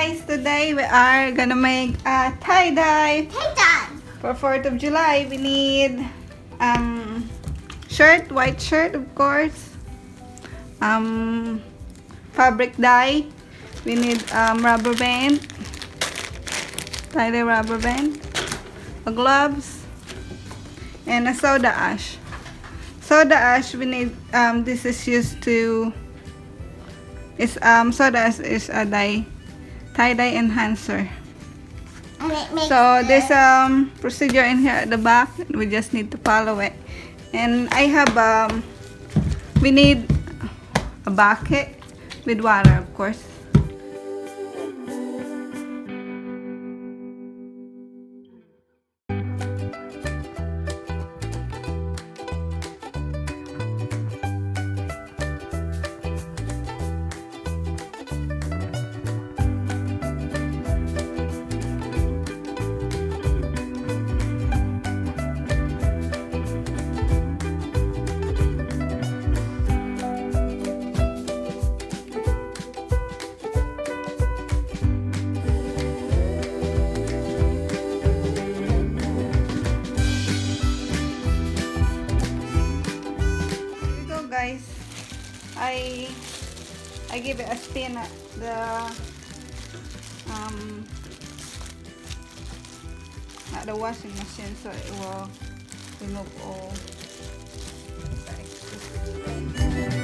guys, today we are gonna make a tie-dye. Tie-dye. For 4th of July, we need shirt, white shirt of course, fabric dye, we need rubber band, tie-dye rubber band, gloves, and a soda ash. Soda ash we need, this is used to, soda ash is a tie-dye enhancer. And it makes So there's procedure in here at the back. We just need to follow it. And I have we need a bucket with water, of course. Guys, I give it a spin at the washing machine, so it will remove all the excess.